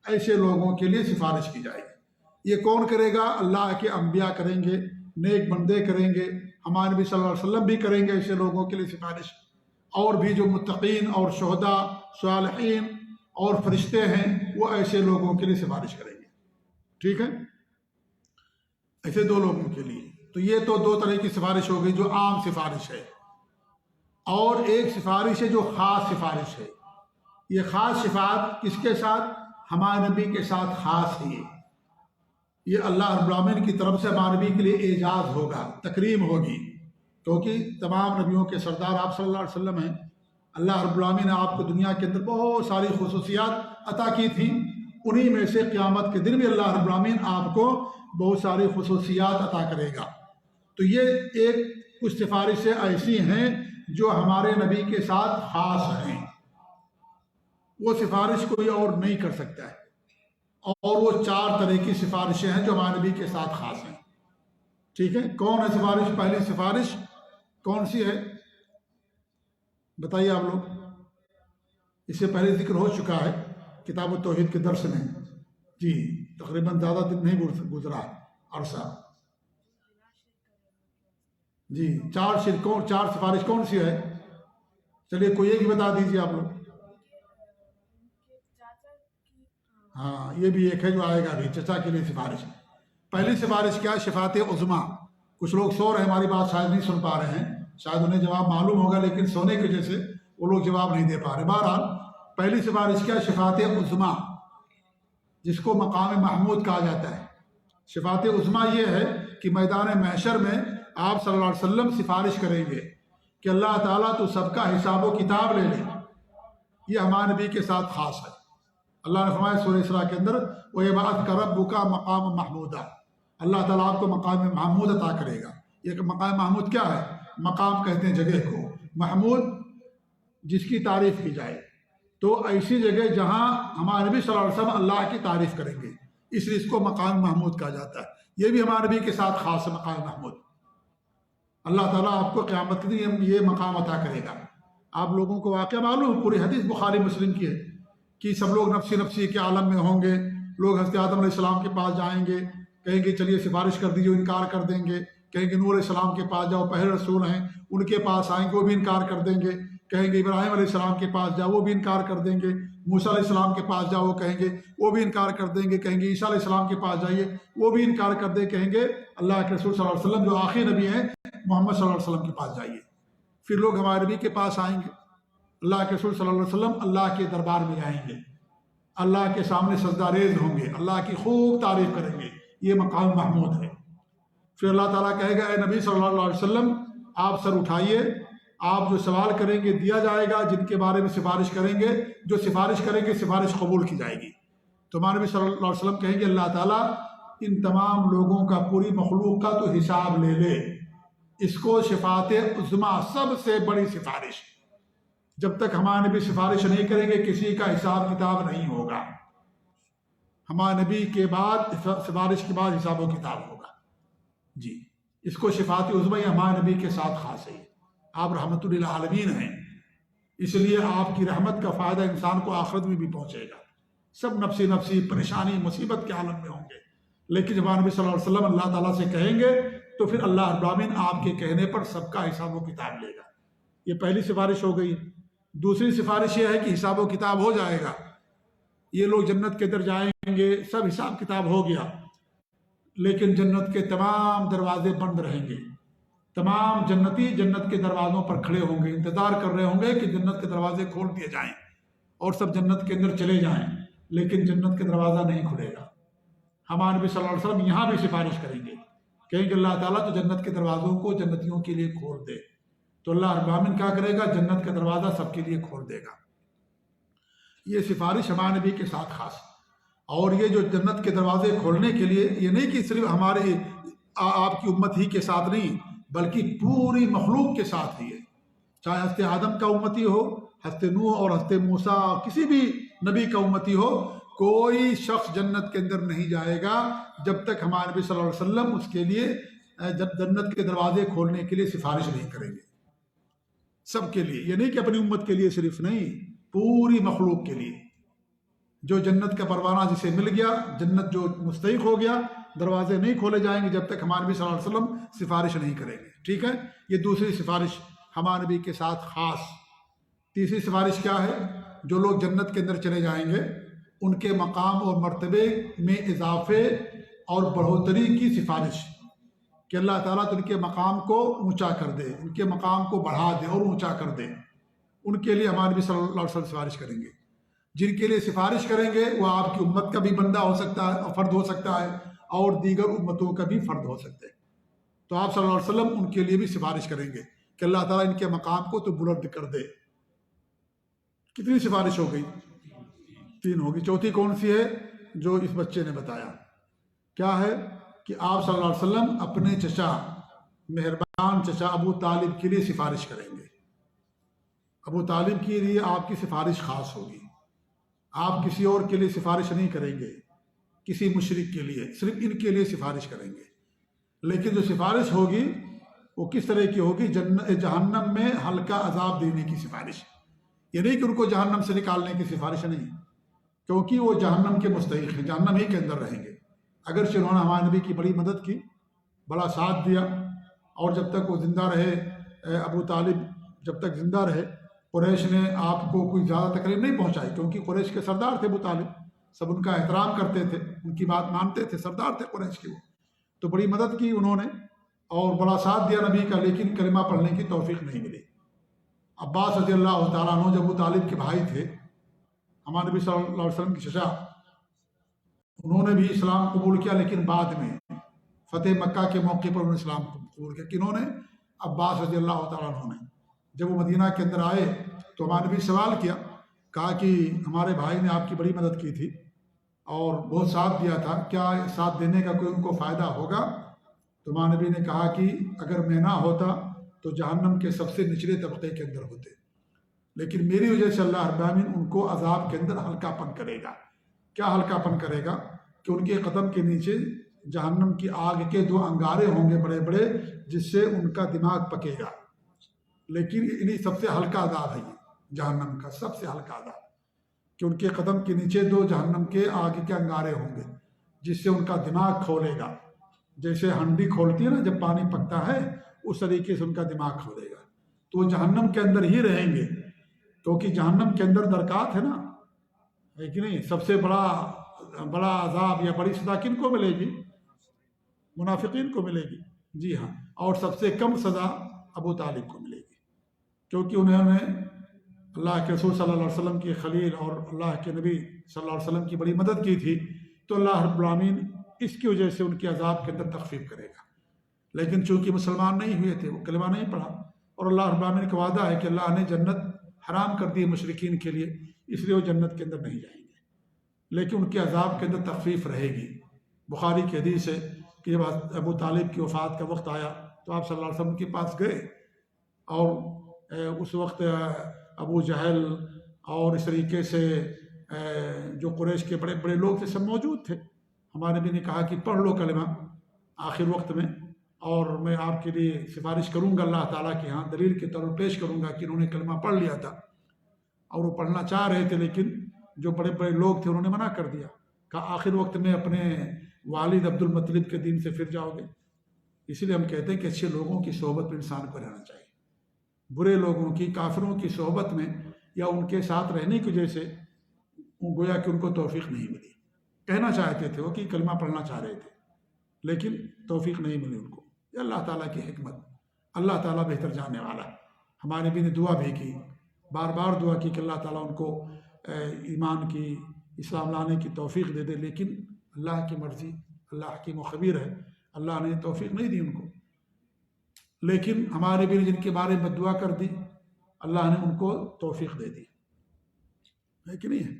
ایسے لوگوں کے لیے سفارش کی جائے گی۔ یہ کون کرے گا؟ اللہ کے انبیاء کریں گے، نیک بندے کریں گے، ہمارے نبی صلی اللہ علیہ وسلم بھی کریں گے ایسے لوگوں کے لیے سفارش، اور بھی جو متقین اور شہداء، صالحین اور فرشتے ہیں وہ ایسے لوگوں کے لیے سفارش کریں گے، ٹھیک ہے، ایسے دو لوگوں کے لیے۔ تو یہ تو دو طرح کی سفارش ہو گئی جو عام سفارش ہے۔ اور ایک سفارش ہے جو خاص سفارش ہے. یہ خاص شفاعت کس کے ساتھ؟ ہمارے نبی کے ساتھ خاص ہے. یہ اللہ رب العالمین کی طرف سے ہمارے نبی کے لیے اعزاز ہوگا، تکریم ہوگی، کیونکہ تمام نبیوں کے سردار آپ صلی اللہ علیہ وسلم ہیں. اللہ رب العالمین نے آپ کو دنیا کے اندر بہت ساری خصوصیات عطا کی تھیں. انہی میں سے قیامت کے دن بھی اللہ رب العالمین آپ کو بہت ساری خصوصیات عطا کرے گا. تو یہ ایک کچھ سفارشیں ایسی ہیں جو ہمارے نبی کے ساتھ خاص ہیں. وہ سفارش کوئی اور نہیں کر سکتا ہے. اور وہ 4 طرح کی سفارشیں ہیں جو ہمارے نبی کے ساتھ خاص ہیں. ٹھیک ہے، کون ہے سفارش؟ پہلی سفارش کون سی ہے بتائیے آپ لوگ؟ اس سے پہلے ذکر ہو چکا ہے کتاب التوحید کے درس میں. جی تقریباً زیادہ دن نہیں گزرا عرصہ. جی 4 سفارش کون سی ہے؟ چلیے کوئی ایک ہی بتا دیجیے آپ لوگ. ہاں یہ بھی ایک ہے جو آئے گا ابھی، چچا کے لیے سفارش. پہلی سفارش کیا ہے؟ شفاعت عظمیٰ. کچھ لوگ سو رہے ہیں، ہماری بات شاید نہیں سن پا رہے ہیں، شاید انہیں جواب معلوم ہوگا لیکن سونے کی وجہ سے وہ لوگ جواب نہیں دے پا رہے. بہرحال پہلی سفارش کیا ہے؟ شفاعت عظمیٰ، جس کو مقام محمود کہا جاتا ہے. شفاعت عظمیٰ یہ ہے کہ میدان محشر میں آپ صلی اللہ علیہ وسلم سفارش کریں گے کہ اللہ تعالیٰ تو سب کا حساب و کتاب لے لے. یہ ہمارے نبی کے ساتھ خاص ہے. اللہ نے فرمایا سورہ اسراء کے اندر وَيَبْعَثْكَ رَبُّكَ مَقَامًا مَحْمُودًا، اللہ تعالیٰ آپ کو مقام محمود عطا کرے گا. یہ مقام محمود کیا ہے؟ مقام کہتے ہیں جگہ کو، محمود جس کی تعریف کی جائے. تو ایسی جگہ جہاں ہمارے نبی صلی اللہ علیہ وسلم اللہ کی تعریف کریں گے، اس لیے اس کو مقام محمود کہا جاتا ہے. یہ بھی ہمارے نبی کے ساتھ خاص ہے مقام محمود. اللہ تعالیٰ آپ کو قیامت کے دن یہ مقام عطا کرے گا. آپ لوگوں کو واقعہ معلوم، پوری حدیث بخاری مسلم کی ہے کہ سب لوگ نفسی نفسی کے عالم میں ہوں گے. لوگ حضرت آدم علیہ السلام کے پاس جائیں گے، کہیں گے چلیے سفارش کر دیجیے، انکار کر دیں گے. کہیں گے نور علیہ السلام کے پاس جاؤ، پہلے رسول ہیں، ان کے پاس آئیں گے، وہ بھی انکار کر دیں گے. کہیں گے ابراہیم علیہ السلام کے پاس جاؤ، وہ بھی انکار کر دیں گے. موسیٰ علیہ السلام کے پاس جاؤ، وہ کہیں گے، وہ بھی انکار کر دیں گے. کہیں گے عیسیٰ علیہ السلام کے پاس جائیے، وہ بھی انکار کر دیں. کہیں گے اللہ کے رسول صلی اللہ علیہ وسلم جو آخری نبی ہیں محمد صلی اللہ علیہ وسلم کے پاس جائیے. پھر لوگ ہمارے نبی کے پاس آئیں گے، اللہ کے رسول صلی اللہ علیہ وسلم اللہ کے دربار میں آئیں گے، اللہ کے سامنے سجدہ ریز ہوں گے، اللہ کی خوب تعریف کریں گے. یہ مقام محمود ہے. پھر اللہ تعالیٰ کہے گا اے نبی صلی اللہ علیہ وسلم آپ سر اٹھائیے، آپ جو سوال کریں گے دیا جائے گا، جن کے بارے میں سفارش کریں گے، جو سفارش کریں گے سفارش قبول کی جائے گی. تو ہمارے نبی صلی اللہ علیہ وسلم کہیں گے اللہ تعالیٰ ان تمام لوگوں کا، پوری مخلوق کا تو حساب لے لے. اس کو شفاعت عظمیٰ، سب سے بڑی سفارش. جب تک ہمارے نبی سفارش نہیں کریں گے کسی کا حساب کتاب نہیں ہوگا. ہمارے نبی کے بعد سفارش کے بعد حساب و کتاب ہوگا. جی اس کو شفاعت عظمیٰ ہمارے نبی کے ساتھ خاص ہے. آپ رحمت للعالمین ہیں، اس لیے آپ کی رحمت کا فائدہ انسان کو آخرت میں بھی پہنچے گا. سب نفسی نفسی پریشانی مصیبت کے عالم میں ہوں گے، لیکن جب ہمارے نبی صلی اللہ علیہ وسلم اللہ تعالیٰ سے کہیں گے تو پھر اللہ رب العالمین آپ کے کہنے پر سب کا حساب و کتاب لے گا. یہ پہلی سفارش ہو گئی. دوسری سفارش یہ ہے کہ حساب و کتاب ہو جائے گا، یہ لوگ جنت کے اندر جائیں گے، سب حساب کتاب ہو گیا، لیکن جنت کے تمام دروازے بند رہیں گے. تمام جنتی جنت کے دروازوں پر کھڑے ہوں گے، انتظار کر رہے ہوں گے کہ جنت کے دروازے کھول دیے جائیں اور سب جنت کے اندر چلے جائیں، لیکن جنت کے دروازہ نہیں کھلے گا. ہمارے نبی صلی اللہ علیہ وسلم یہاں بھی سفارش کریں گے، کہیں کہ اللہ تعالیٰ تو جنت کے دروازوں کو جنتیوں کے لیے کھول دے. تو اللہ رب العالمین کیا کرے گا؟ جنت کا دروازہ سب کے لیے کھول دے گا. یہ سفارش ہمارے نبی کے ساتھ خاص. اور یہ جو جنت کے دروازے کھولنے کے لیے، یہ نہیں کہ صرف ہمارے آپ کی امت ہی کے ساتھ نہیں، بلکہ پوری مخلوق کے ساتھ ہی ہے. چاہے حضرت آدم کا امتی ہو، حضرت نوح اور حضرت موسیٰ، کسی بھی نبی کا امتی ہو، کوئی شخص جنت کے اندر نہیں جائے گا جب تک ہمارے نبی صلی اللہ علیہ وسلم اس کے لیے جنت کے دروازے کھولنے کے لیے سفارش نہیں کریں گے. سب کے لیے، یہ نہیں کہ اپنی امت کے لیے صرف نہیں، پوری مخلوق کے لیے. جو جنت کا پروانہ جسے مل گیا، جنت جو مستحق ہو گیا، دروازے نہیں کھولے جائیں گے جب تک ہمارے نبی صلی اللہ علیہ وسلم سفارش نہیں کریں گے. ٹھیک ہے، یہ دوسری سفارش ہمارے نبی کے ساتھ خاص. تیسری سفارش کیا ہے؟ جو لوگ جنت کے اندر چلے جائیں گے ان کے مقام اور مرتبے میں اضافے اور بڑھوتری کی سفارش. کہ اللہ تعالیٰ تو ان کے مقام کو اونچا کر دے، ان کے مقام کو بڑھا دے اور اونچا کر دے، ان کے لیے ہمارے نبی صلی اللہ علیہ وسلم سفارش کریں گے۔ جن کے لیے سفارش کریں گے وہ آپ کی امت کا بھی بندہ ہو سکتا ہے، فرد ہو سکتا ہے، اور دیگر امتوں کا بھی فرد ہو سکتا ہے۔ تو آپ صلی اللہ علیہ وسلم ان کے لیے بھی سفارش کریں گے کہ اللہ تعالیٰ ان کے مقام کو تو بلند کر دے۔ کتنی سفارش ہو گئی؟ 3 ہوگی۔ چوتھی کون سی ہے؟ جو اس بچے نے بتایا، کیا ہے کہ آپ صلی اللہ علیہ وسلم اپنے چچا، مہربان چچا ابو طالب کے لیے سفارش کریں گے۔ ابو طالب کے لیے آپ کی سفارش خاص ہوگی، آپ کسی اور کے لیے سفارش نہیں کریں گے، کسی مشرک کے لیے، صرف ان کے لیے سفارش کریں گے۔ لیکن جو سفارش ہوگی وہ کس طرح کی ہوگی؟ جہنم میں ہلکا عذاب دینے کی سفارش۔ یہ نہیں کہ ان کو جہنم سے نکالنے کی سفارش نہیں، کیونکہ وہ جہنم کے مستحق ہیں، جہنم ہی کے اندر رہیں گے۔ اگرچہ انہوں نے ہمارے نبی کی بڑی مدد کی، بڑا ساتھ دیا، اور جب تک وہ زندہ رہے، ابو طالب جب تک زندہ رہے، قریش نے آپ کو کوئی زیادہ تکلیف نہیں پہنچائی، کیونکہ قریش کے سردار تھے ابو طالب، سب ان کا احترام کرتے تھے، ان کی بات مانتے تھے، سردار تھے قریش کے وہ، تو بڑی مدد کی انہوں نے اور بڑا ساتھ دیا نبی کا، لیکن کلمہ پڑھنے کی توفیق نہیں ملی۔ عباس رضی اللہ تعالیٰ عنہ جو ابو طالب کے بھائی تھے، ہمارے نبی صلی اللہ علیہ وسلم کی چچا، انہوں نے بھی اسلام قبول کیا، لیکن بعد میں فتح مکہ کے موقع پر انہوں نے اسلام قبول کیا۔ کنہوں نے؟ عباس رضی اللہ تعالیٰ عنہ نے۔ جب وہ مدینہ کے اندر آئے تو ہمارے نبی سوال کیا، کہا کہ ہمارے بھائی نے آپ کی بڑی مدد کی تھی اور بہت ساتھ دیا تھا، کیا ساتھ دینے کا کوئی ان کو فائدہ ہوگا؟ تو ہمارے نبی نے کہا کہ اگر میں نہ ہوتا تو جہنم کے سب سے نچلے طبقے کے اندر ہوتے، لیکن میری وجہ سے اللہ رب العالمین ان کو عذاب کے اندر ہلکا پن کرے گا۔ کیا ہلکا پن کرے گا؟ کہ ان کے قدم کے نیچے جہنم کی آگ کے 2 انگارے ہوں گے بڑے بڑے، جس سے ان کا دماغ پکے گا۔ لیکن انہیں سب سے ہلکا عذاب ہے یہ، جہنم کا سب سے ہلکا عذاب، کہ ان کے قدم کے نیچے 2 جہنم کے آگ کے انگارے ہوں گے، جس سے ان کا دماغ کھولے گا، جیسے ہنڈی کھولتی ہے نا جب پانی پکتا ہے، اس طریقے سے ان کا دماغ کھولے گا۔ تو وہ جہنم کے اندر ہی رہیں گے، کیونکہ جہنم کے اندر درکات ہے نا، ہے کہ نہیں؟ سب سے بڑا عذاب یا بڑی سزا کن کو ملے گی؟ منافقین کو ملے گی، جی ہاں، اور سب سے کم سزا ابو طالب کو ملے گی، کیونکہ انہوں نے اللہ کے رسول صلی اللہ علیہ وسلم کی خلیل اور اللہ کے نبی صلی اللہ علیہ وسلم کی بڑی مدد کی تھی، تو اللہ رب العالمین اس کی وجہ سے ان کے عذاب کے اندر تخفیف کرے گا۔ لیکن چونکہ مسلمان نہیں ہوئے تھے، وہ کلمہ نہیں پڑھا، اور اللہ رب العالمین کا وعدہ ہے کہ اللہ نے جنت حرام کر دی مشرکین کے لیے، اس لیے وہ جنت کے اندر نہیں جائیں گے، لیکن ان کے عذاب کے اندر تخفیف رہے گی۔ بخاری کی حدیث ہے کہ جب ابو طالب کی وفات کا وقت آیا تو آپ صلی اللہ علیہ وسلم کے پاس گئے، اور اس وقت ابو جہل اور اس طریقے سے جو قریش کے بڑے بڑے لوگ تھے سب موجود تھے۔ ہمارے نبی نے کہا کہ پڑھ لو کلمہ آخر وقت میں، اور میں آپ کے لیے سفارش کروں گا اللہ تعالیٰ کے ہاں، دلیل کے طور پر پیش کروں گا کہ انہوں نے کلمہ پڑھ لیا تھا، اور وہ پڑھنا چاہ رہے تھے، لیکن جو بڑے بڑے لوگ تھے انہوں نے منع کر دیا، کہا آخر وقت میں اپنے والد عبد المطلب کے دین سے پھر جاؤ گے۔ اسی لیے ہم کہتے ہیں کہ اچھے لوگوں کی صحبت میں انسان کو رہنا چاہیے، برے لوگوں کی، کافروں کی صحبت میں یا ان کے ساتھ رہنے کی وجہ سے گویا کہ ان کو توفیق نہیں ملی۔ کہنا چاہتے تھے وہ کہ کلمہ پڑھنا چاہ رہے تھے، لیکن توفیق نہیں ملی ان کو۔ یہ اللہ تعالیٰ کی حکمت، اللہ تعالیٰ بہتر جاننے والا ہے۔ ہمارے نبی نے دعا بھی کی، بار بار دعا کی کہ اللہ تعالیٰ ان کو ایمان کی، اسلام لانے کی توفیق دے دے، لیکن اللہ کی مرضی، اللہ حکیم و خبیر ہے، اللہ نے توفیق نہیں دی ان کو۔ لیکن ہمارے بھی جن کے بارے میں دعا کر دی، اللہ نے ان کو توفیق دے دی، ہے کہ نہیں ہے؟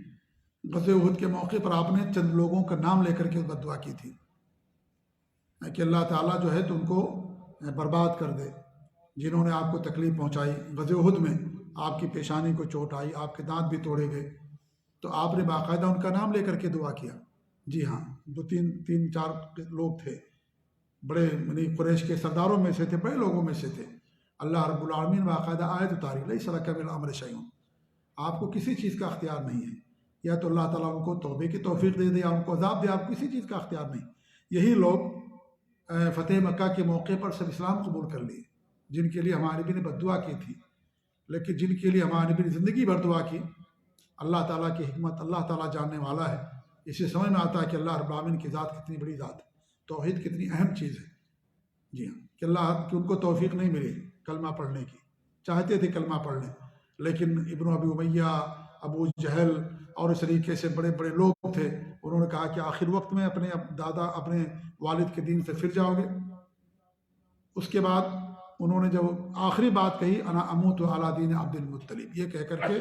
غزوہ احد کے موقع پر آپ نے چند لوگوں کا نام لے کر کے بد دعا کی تھی کہ اللہ تعالیٰ جو ہے تو ان کو برباد کر دے، جنہوں نے آپ کو تکلیف پہنچائی۔ غزوہ احد میں آپ کی پیشانی کو چوٹ آئی، آپ کے دانت بھی توڑے گئے، تو آپ نے باقاعدہ ان کا نام لے کر کے دعا کیا۔ جی ہاں، 2-3-4 لوگ تھے، بڑے یعنی قریش کے سرداروں میں سے تھے، بڑے لوگوں میں سے تھے۔ اللہ رب العالمین باقاعدہ آیت اتاری، لیس لک من الامر شیء، آپ کو کسی چیز کا اختیار نہیں ہے، یا تو اللہ تعالیٰ ان کو توبے کی توفیق دے دے یا ان کو عذاب دے، آپ کو کسی چیز کا اختیار نہیں۔ یہی لوگ فتح مکہ کے موقع پر سب اسلام قبول کر لیے، جن کے لیے ہمارے نبی نے بد دعا کی تھی، لیکن جن کے لیے ہمارے نبی نے زندگی بھر دعا کی۔ اللہ تعالیٰ کی حکمت اللہ تعالیٰ جاننے والا ہے، اسے سمجھ میں آتا ہے کہ اللہ رب العالمین کی ذات کتنی بڑی ذات ہے، توحید کتنی اہم چیز ہے۔ جی ہاں، کہ اللہ کہ ان کو توفیق نہیں ملی کلمہ پڑھنے کی، چاہتے تھے کلمہ پڑھ لیں لیکن ابن ابی امیہ، ابو جہل اور اس طریقے سے بڑے بڑے لوگ تھے، انہوں نے کہا کہ آخر وقت میں اپنے اپنے والد کے دین سے پھر جاؤ گے۔ اس کے بعد انہوں نے جب آخری بات کہی انا اموت علی دین عبد المطلب، یہ کہہ کر کے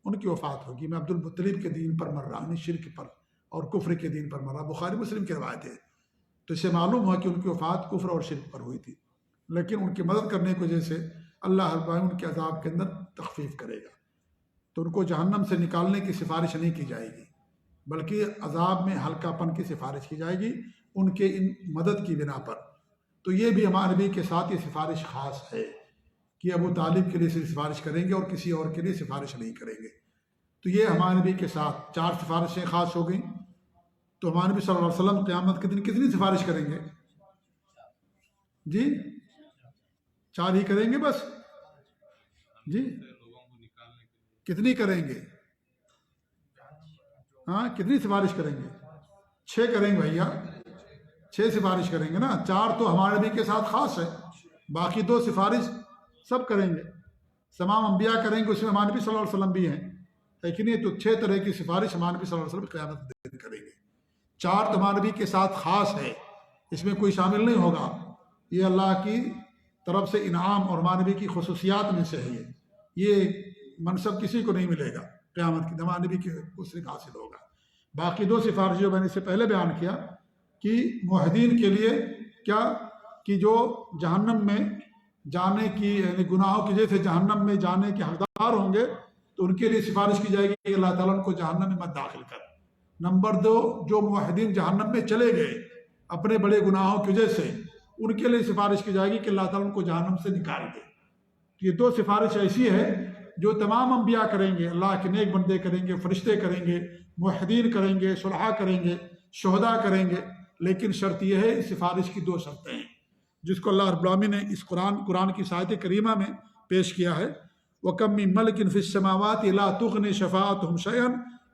ان کی وفات ہوگی، میں عبد المطلب کے دین پر مر رہا، یعنی شرک پر اور کفر کے دین پر مر رہا۔ بخاری مسلم کی روایت ہے، تو اس سے معلوم ہوا کہ ان کی وفات کفر اور شرک پر ہوئی تھی، لیکن ان کی مدد کرنے کی وجہ سے اللہ رب العالمین ان کے عذاب کے اندر تخفیف کرے گا، تو ان کو جہنم سے نکالنے کی سفارش نہیں کی جائے گی، بلکہ عذاب میں ہلکا پن کی سفارش کی جائے گی ان کے ان مدد کی بنا پر۔ تو یہ بھی ہمارے نبی کے ساتھ یہ سفارش خاص ہے کہ ابو طالب کے لیے سفارش کریں گے اور کسی اور کے لیے سفارش نہیں کریں گے۔ تو یہ ہمارے نبی کے ساتھ 4 سفارشیں خاص ہو گئیں۔ تو ہمارے نبی صلی اللہ علیہ وسلم قیامت کے دن کتنی سفارش کریں گے؟ جی 4 ہی کریں گے بس؟ جی کتنی کریں گے؟ ہاں کتنی سفارش کریں گے؟ 6 کریں گے بھیا، 6 سفارش کریں گے نا، 4 تو ہمارے نبی کے ساتھ خاص ہے، باقی 2 سفارش سب کریں گے، تمام انبیاء کریں گے، اس میں ہمارے نبی صلی اللہ علیہ وسلم بھی ہیں، ہے کہ نہیں؟ تو 6 طرح کی سفارش ہمارے نبی صلی اللہ علیہ وسلم قیامت کے دن کریں گے۔ 4 تو ہمارے نبی کے ساتھ خاص ہے، اس میں کوئی شامل نہیں ہوگا، یہ اللہ کی طرف سے انعام اور ہمارے نبی کی خصوصیات میں سے ہے، یہ منصب کسی کو نہیں ملے گا، قیامت کی ہمارے نبی کو صرف حاصل ہوگا۔ باقی 2 سفارش جو میں نے اس سے پہلے بیان کیا کہ موحدین کے لیے کیا کہ جو جہنم میں جانے کی یعنی گناہوں کی وجہ سے جہنم میں جانے کے حقدار ہوں گے تو ان کے لیے سفارش کی جائے گی کہ اللہ تعالیٰ ان کو جہنم میں مت داخل کر۔ نمبر 2، جو موحدین جہنم میں چلے گئے اپنے بڑے گناہوں کی وجہ سے، ان کے لیے سفارش کی جائے گی کہ اللہ تعالیٰ ان کو جہنم سے نکال دے۔ یہ 2 سفارش ایسی ہے جو تمام انبیاء کریں گے، اللہ کے نیک بندے کریں گے، فرشتے کریں گے، موحدین کریں گے، صلحاء کریں گے، شہداء کریں گے، لیکن شرط یہ ہے، اس سفارش کی 2 شرطیں ہیں جس کو اللہ رب العالمین نے اس قرآن کی آیت کریمہ میں پیش کیا ہے۔ وَكَم مِّن مَلَكٍ فِي السَّمَاوَاتِ لَا تُغْنِ شَفَاعَتُهُمْ شَيْئًا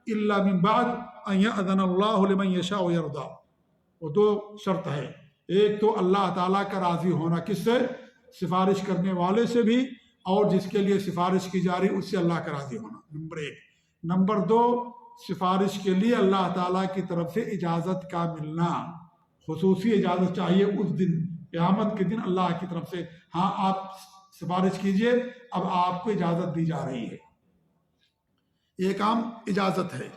إِلَّا مِن بَعْدِ أَن يَأْذَنَ اللَّهُ لِمَن يَشَاءُ وَيَرْضَىٰ۔ وہ 2 شرط ہے، ایک تو اللہ تعالیٰ کا راضی ہونا، کس سے؟ سفارش کرنے والے سے بھی، اور جس کے لیے سفارش کی جا رہی اس سے اللہ کا راضی ہونا، نمبر 1۔ نمبر 2، سفارش کے لیے اللہ تعالیٰ کی طرف سے اجازت کا ملنا، خصوصی اجازت چاہیے اس دن، قیامت کے دن اللہ کی طرف سے، ہاں آپ سفارش کیجئے، اب آپ کو اجازت دی جا رہی ہے۔ ایک عام اجازت ہے،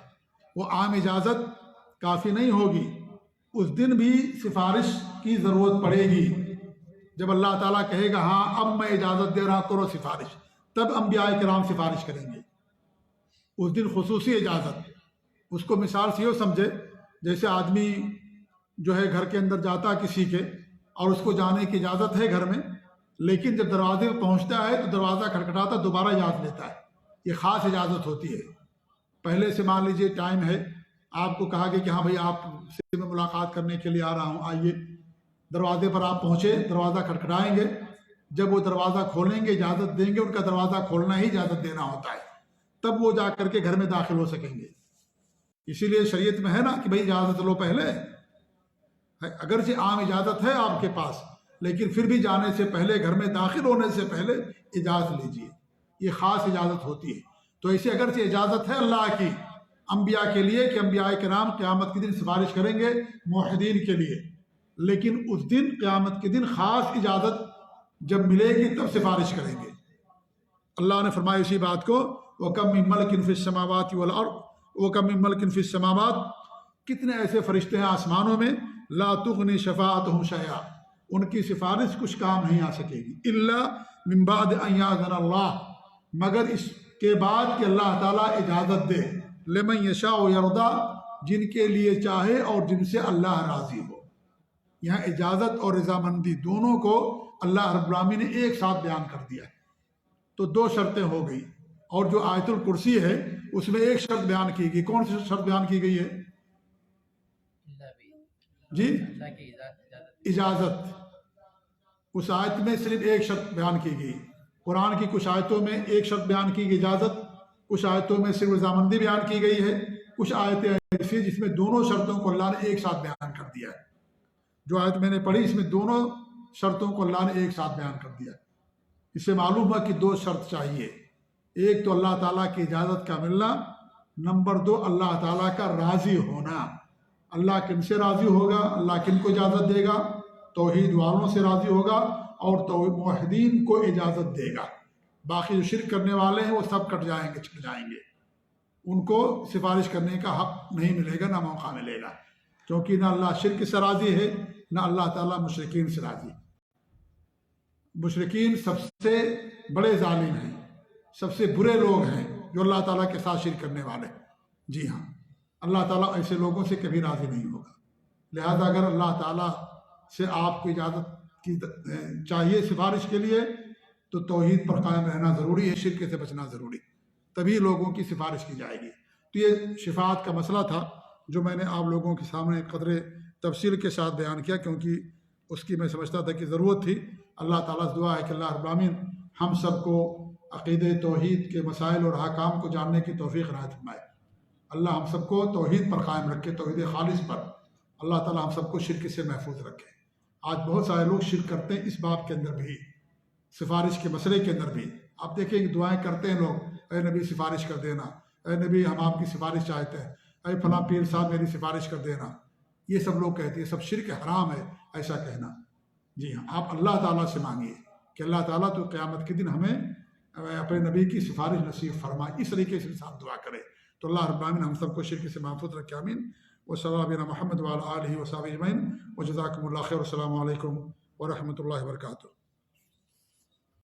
وہ عام اجازت کافی نہیں ہوگی، اس دن بھی سفارش کی ضرورت پڑے گی۔ جب اللہ تعالیٰ کہے گا ہاں اب میں اجازت دے رہا کرو سفارش، تب انبیاء کرام سفارش کریں گے، اس دن خصوصی اجازت۔ اس کو مثال سے یہ سمجھے جیسے آدمی جو ہے گھر کے اندر جاتا کسی کے اور اس کو جانے کی اجازت ہے گھر میں، لیکن جب دروازے پہ پہنچتا ہے تو دروازہ کھٹکھٹاتا دوبارہ اجازت لیتا ہے، یہ خاص اجازت ہوتی ہے۔ پہلے سے مان لیجئے ٹائم ہے، آپ کو کہا گیا کہ ہاں بھائی آپ سے میں ملاقات کرنے کے لیے آ رہا ہوں، آئیے۔ دروازے پر آپ پہنچے، دروازہ کھٹکھٹائیں گے، جب وہ دروازہ کھولیں گے اجازت دیں گے، ان کا دروازہ کھولنا ہی اجازت دینا ہوتا ہے، تب وہ جا کر کے گھر میں داخل ہو سکیں گے۔ اسی لیے شریعت میں ہے نا کہ بھائی اجازت لو پہلے، اگرچہ عام اجازت ہے آپ کے پاس، لیکن پھر بھی جانے سے پہلے، گھر میں داخل ہونے سے پہلے اجازت لیجیے، یہ خاص اجازت ہوتی ہے۔ تو ایسے اگرچہ اجازت ہے اللہ کی انبیاء کے لیے کہ انبیاء کرام قیامت کے دن سفارش کریں گے موحدین کے لیے، لیکن اس دن قیامت کے دن خاص اجازت جب ملے گی تب سفارش کریں گے۔ اللہ نے فرمایا اسی بات کو، وَكَم مِّن مَلَكٍ فِي السَّمَاوَاتِ وَالْأَرْضِ وَكَم مِّن مَلَكٍ فِي السَّمَاوَاتِ، کتنے ایسے فرشتے ہیں آسمانوں میں، لا تغنی شفاعتهم شیئا، ان کی سفارش کچھ کام نہیں آ سکے گی، الا من بعد ان یاذن اللہ، مگر اس کے بعد کہ اللہ تعالیٰ اجازت دے، لمن یشاء ویرضی، جن کے لیے چاہے اور جن سے اللہ راضی ہو۔ یہاں اجازت اور رضامندی دونوں کو اللہ رب العالمین نے ایک ساتھ بیان کر دیا ہے، تو 2 شرطیں ہو گئی۔ اور جو آیت الکرسی ہے اس میں ایک شرط بیان کی گئی، کون سی شرط بیان کی گئی ہے؟ جی اجازت، اس آیت میں صرف ایک شرط بیان کی گئی۔ قرآن کی کچھ آیتوں میں ایک شرط بیان کی گئی اجازت، کچھ آیتوں میں صرف رضامندی بیان کی گئی ہے، کچھ آیتیں ایسی جس میں دونوں شرطوں کو اللہ نے ایک ساتھ بیان کر دیا ہے۔ جو آیت میں نے پڑھی اس میں دونوں شرطوں کو اللہ نے ایک ساتھ بیان کر دیا۔ اس سے معلوم ہے کہ دو شرط چاہیے، ایک تو اللہ تعالیٰ کی اجازت کا ملنا، نمبر دو اللہ تعالیٰ کا راضی ہونا۔ اللہ کن سے راضی ہوگا؟ اللہ کن کو اجازت دے گا؟ توحید والوں سے راضی ہوگا اور توحید موحدین کو اجازت دے گا۔ باقی جو شرک کرنے والے ہیں وہ سب کٹ جائیں گے، چھٹ جائیں گے، ان کو سفارش کرنے کا حق نہیں ملے گا، نہ موقع ملے گا، کیونکہ نہ اللہ شرک سے راضی ہے، نہ اللہ تعالیٰ مشرکین سے راضی۔ مشرکین سب سے بڑے ظالم ہیں، سب سے برے لوگ ہیں جو اللہ تعالیٰ کے ساتھ شرک کرنے والے۔ جی ہاں، اللہ تعالیٰ ایسے لوگوں سے کبھی راضی نہیں ہوگا۔ لہذا اگر اللہ تعالیٰ سے آپ کو اجازت کی چاہیے سفارش کے لیے تو توحید پر قائم رہنا ضروری ہے، شرک سے بچنا ضروری، تبھی لوگوں کی سفارش کی جائے گی۔ تو یہ شفاعت کا مسئلہ تھا جو میں نے آپ لوگوں کے سامنے قدر تفصیل کے ساتھ بیان کیا، کیونکہ اس کی میں سمجھتا تھا کہ ضرورت تھی۔ اللہ تعالیٰ سے دعا ہے کہ اللہ رب العالمین ہم سب کو عقیدہ توحید کے مسائل اور احکام کو جاننے کی توفیق عنایت فرمائے۔ اللہ ہم سب کو توحید پر قائم رکھے، توحید خالص پر۔ اللہ تعالیٰ ہم سب کو شرک سے محفوظ رکھے۔ آج بہت سارے لوگ شرک کرتے ہیں اس باب کے اندر بھی، سفارش کے مسئلے کے اندر بھی۔ آپ دیکھیں کہ دعائیں کرتے ہیں لوگ، اے نبی سفارش کر دینا، اے نبی ہم آپ کی سفارش چاہتے ہیں، اے فلاں پیر صاحب میری سفارش کر دینا۔ یہ سب لوگ کہتے ہیں، سب شرک حرام ہے ایسا کہنا۔ جی ہاں، آپ اللہ تعالیٰ سے مانگیے کہ اللہ تعالیٰ تو قیامت کے دن ہمیں اپنے نبی کی سفارش نصیب فرمائے، اس طریقے سے انسان دعا کرے تو اللہ رب العالمین ہم سب کو شرک سے محفوظ رکھے، آمین۔ وصلی اللہ علی محمد وعلی آلہ وصحبہ اجمعین، وجزاکم اللہ خیر، السلام علیکم ورحمۃ اللہ وبرکاتہ۔